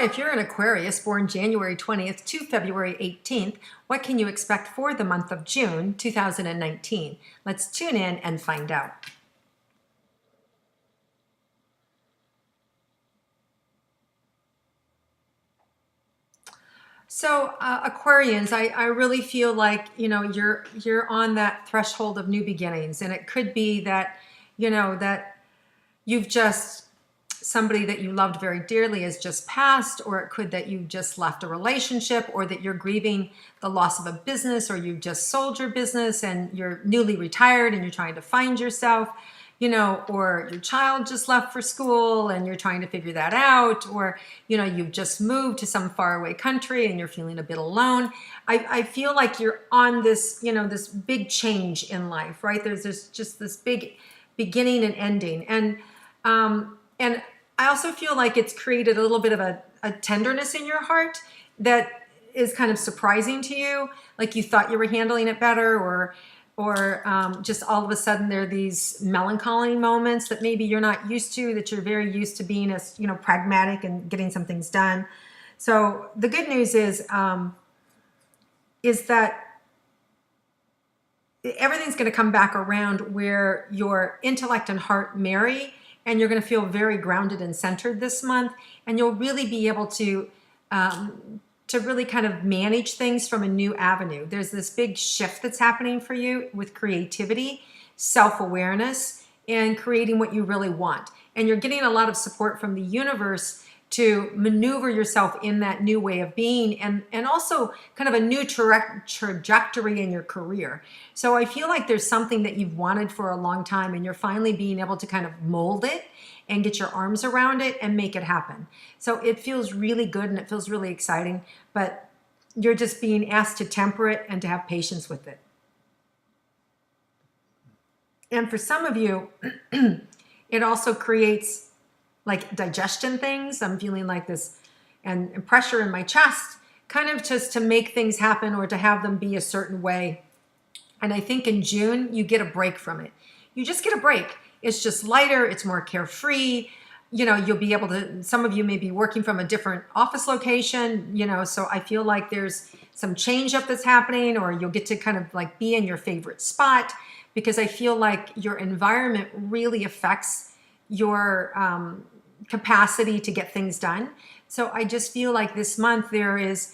if you're an Aquarius born January 20th to February 18th, what can you expect for the month of June 2019? Let's tune in and find out. So Aquarians, I really feel like, you're on that threshold of new beginnings, and it could be that, that you've just, somebody that you loved very dearly has just passed, or it could that you just left a relationship, or that you're grieving the loss of a business, or you just sold your business and you're newly retired and you're trying to find yourself, or your child just left for school and you're trying to figure that out, or, you've just moved to some faraway country and you're feeling a bit alone. I feel like you're on this, this big change in life, right? There's just this big beginning and ending. And I also feel like it's created a little bit of a tenderness in your heart that is kind of surprising to you. Like you thought you were handling it better, or just all of a sudden there are these melancholy moments that maybe you're not used to, that you're very used to being as, pragmatic and getting some things done. So the good news is that everything's going to come back around where your intellect and heart marry, and you're going to feel very grounded and centered this month, and you'll really be able to really kind of manage things from a new avenue. There's this big shift that's happening for you with creativity, self-awareness, and creating what you really want. And you're getting a lot of support from the universe to maneuver yourself in that new way of being, and also kind of a new trajectory in your career. So I feel like there's something that you've wanted for a long time, and you're finally being able to kind of mold it and get your arms around it and make it happen. So it feels really good and it feels really exciting, but you're just being asked to temper it and to have patience with it. And for some of you, it also creates like digestion things. I'm feeling like this and pressure in my chest, kind of just to make things happen or to have them be a certain way. And I think in June, you get a break from it. You just get a break. It's just lighter. It's more carefree. You'll be able to, some of you may be working from a different office location, so I feel like there's some change up that's happening, or you'll get to kind of like be in your favorite spot, because I feel like your environment really affects your capacity to get things done. So I just feel like this month there is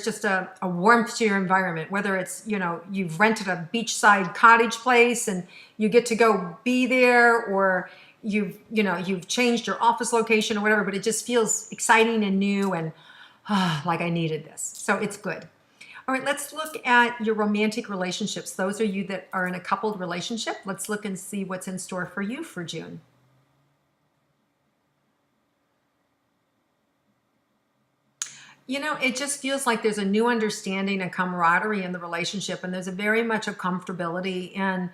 just a warmth to your environment, whether it's, you've rented a beachside cottage place and you get to go be there, or you've changed your office location or whatever, but it just feels exciting and new and like I needed this. So it's good. All right, let's look at your romantic relationships. Those are you that are in a coupled relationship. Let's look and see what's in store for you for June. It just feels like there's a new understanding and camaraderie in the relationship, and there's a very much a comfortability in,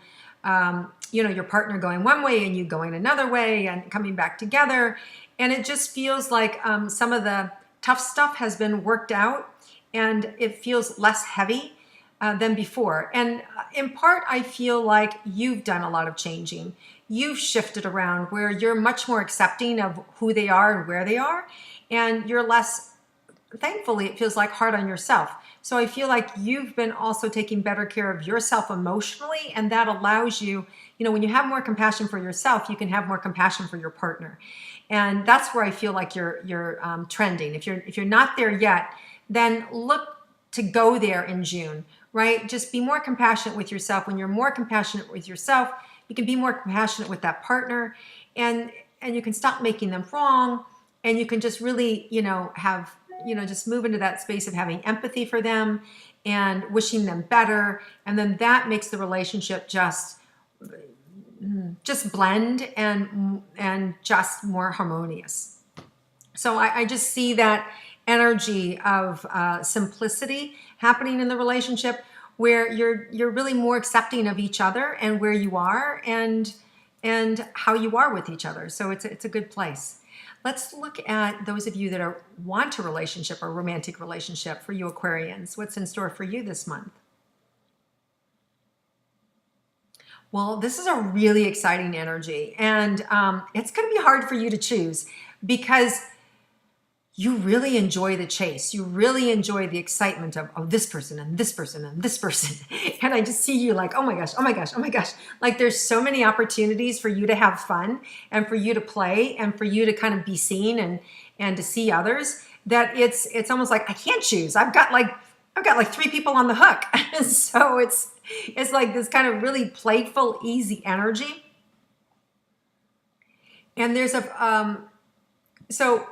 your partner going one way and you going another way and coming back together. And it just feels like some of the tough stuff has been worked out, and it feels less heavy than before. And in part, I feel like you've done a lot of changing. You've shifted around where you're much more accepting of who they are and where they are, and you're less, thankfully, it feels like hard on yourself. So I feel like you've been also taking better care of yourself emotionally, and that allows you, when you have more compassion for yourself, you can have more compassion for your partner. And that's where I feel like you're trending. If you're not there yet, then look to go there in June, right? Just be more compassionate with yourself. When you're more compassionate with yourself, you can be more compassionate with that partner, and you can stop making them wrong, and you can just really, have, just move into that space of having empathy for them and wishing them better. And then that makes the relationship just blend and just more harmonious. So I just see that energy of simplicity happening in the relationship, where you're really more accepting of each other and where you are and how you are with each other. So it's a good place. Let's look at those of you that want a relationship or romantic relationship for you Aquarians. What's in store for you this month? Well, this is a really exciting energy, and it's going to be hard for you to choose, because you really enjoy the chase. You really enjoy the excitement of, oh, this person and this person and this person. And I just see you like, oh my gosh, oh my gosh, oh my gosh. Like there's so many opportunities for you to have fun and for you to play and for you to kind of be seen and to see others, that it's almost like I can't choose. I've got like 3 people on the hook. So it's like this kind of really playful, easy energy. And there's so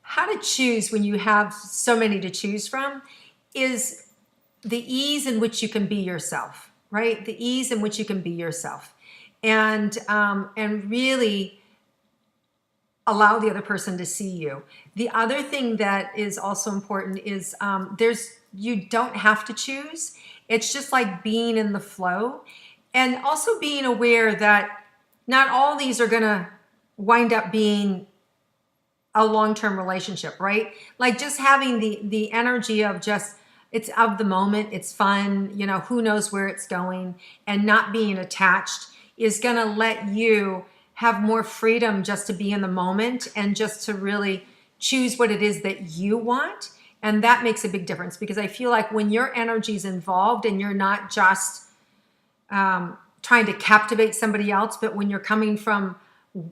how to choose when you have so many to choose from is the ease in which you can be yourself, right? The ease in which you can be yourself, and really allow the other person to see you. The other thing that is also important is you don't have to choose. It's just like being in the flow, and also being aware that not all these are gonna wind up being a long-term relationship, right? Like just having the energy of just, it's of the moment, it's fun, you know, who knows where it's going, and not being attached is gonna let you have more freedom just to be in the moment and just to really choose what it is that you want. And that makes a big difference, because I feel like when your energy is involved and you're not just trying to captivate somebody else, but when you're coming from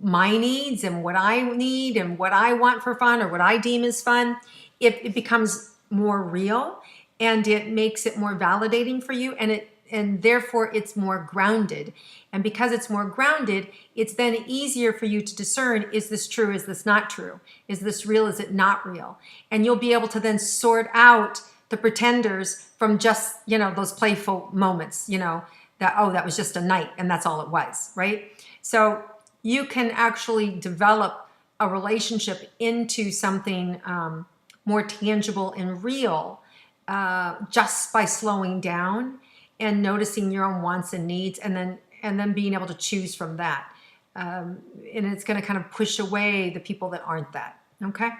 my needs and what I need and what I want for fun or what I deem as fun, it becomes more real, and it makes it more validating for you, and therefore it's more grounded. And because it's more grounded, it's then easier for you to discern, is this true, is this not true? Is this real, is it not real? And you'll be able to then sort out the pretenders from just, you know, those playful moments, you know, that, oh, that was just a night and that's all it was, right? So you can actually develop a relationship into something more tangible and real just by slowing down and noticing your own wants and needs, and then being able to choose from that. And it's going to kind of push away the people that aren't that. Okay.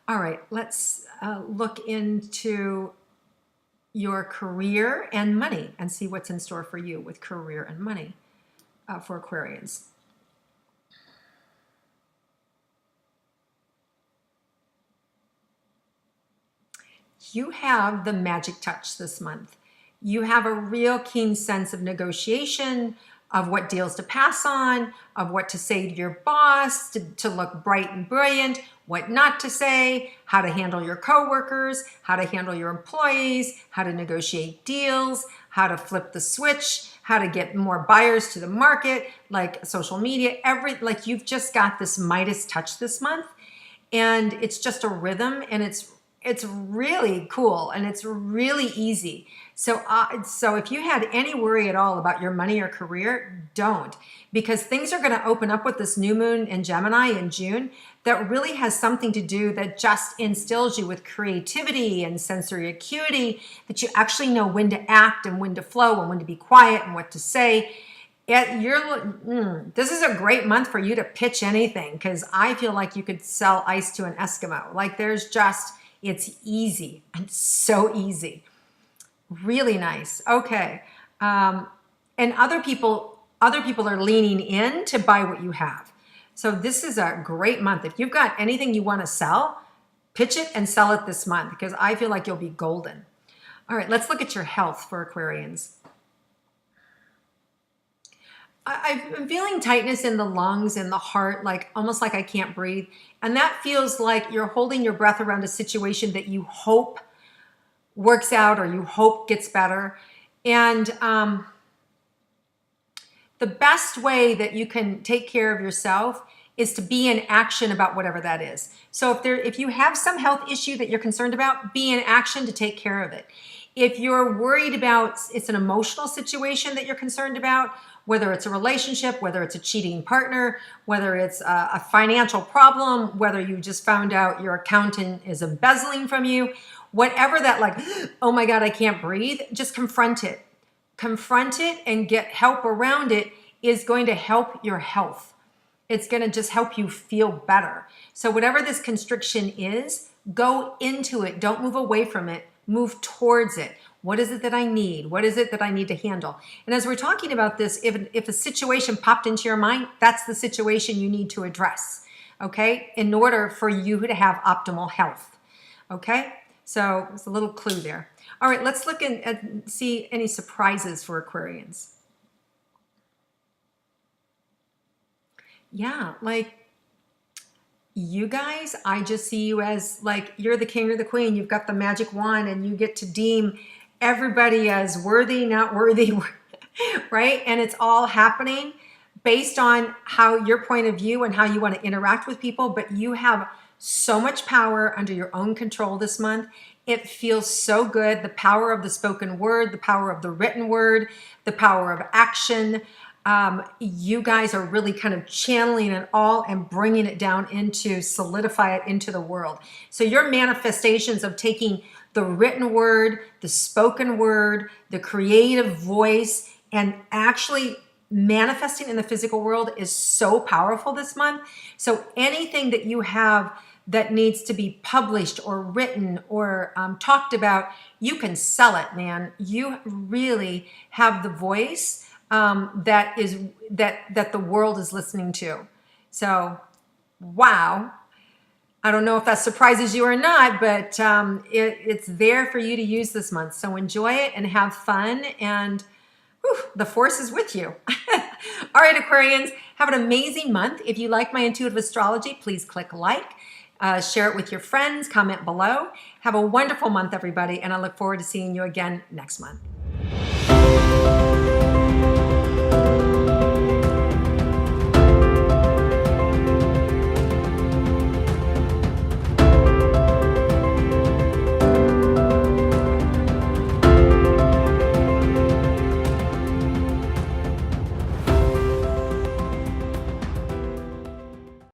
All right. Let's look into your career and money and see what's in store for you with career and money for Aquarians. You have the magic touch this month. You have a real keen sense of negotiation, of what deals to pass on, of what to say to your boss, to look bright and brilliant, what not to say, how to handle your coworkers, how to handle your employees, how to negotiate deals, how to flip the switch, how to get more buyers to the market, like social media, like you've just got this Midas touch this month, and it's just a rhythm, and it's really cool, and it's really easy. So if you had any worry at all about your money or career, don't, because things are going to open up with this new moon in Gemini in June that really has something to do, that just instills you with creativity and sensory acuity, that you actually know when to act and when to flow and when to be quiet and what to say. This is a great month for you to pitch anything, because I feel like you could sell ice to an Eskimo. Like it's easy. It's so easy. Really nice. Okay. And other people are leaning in to buy what you have. So this is a great month. If you've got anything you want to sell, pitch it and sell it this month, because I feel like you'll be golden. All right, let's look at your health for Aquarians. I'm feeling tightness in the lungs and the heart, like almost like I can't breathe. And that feels like you're holding your breath around a situation that you hope works out or you hope gets better. And the best way that you can take care of yourself is to be in action about whatever that is. So if you have some health issue that you're concerned about, be in action to take care of it. If you're worried about, it's an emotional situation that you're concerned about, whether it's a relationship, whether it's a cheating partner, whether it's a financial problem, whether you just found out your accountant is embezzling from you, whatever that, like, oh my God, I can't breathe, just confront it. Confront it and get help around it is going to help your health. It's going to just help you feel better. So whatever this constriction is, go into it. Don't move away from it. Move towards it. What is it that I need? What is it that I need to handle? And as we're talking about this, if a situation popped into your mind, that's the situation you need to address. okay, in order for you to have optimal health, okay? So it's a little clue there. All right, let's look and see any surprises for Aquarians. Yeah, like you guys, I just see you as like you're the king or the queen. You've got the magic wand and you get to deem everybody as worthy, not worthy, right? And it's all happening based on how your point of view and how you want to interact with people, but you have so much power under your own control this month. It feels so good. The power of the spoken word, the power of the written word, the power of action. You guys are really kind of channeling it all and bringing it down into, solidify it into the world. So your manifestations of taking the written word, the spoken word, the creative voice, and actually manifesting in the physical world is so powerful this month. So anything that you have that needs to be published or written or talked about, you can sell it, man. You really have the voice that the world is listening to. So, wow. I don't know if that surprises you or not, but it's there for you to use this month. So enjoy it and have fun, and whew, the force is with you. All right, Aquarians, have an amazing month. If you like my intuitive astrology, please click like, share it with your friends, comment below. Have a wonderful month, everybody, and I look forward to seeing you again next month.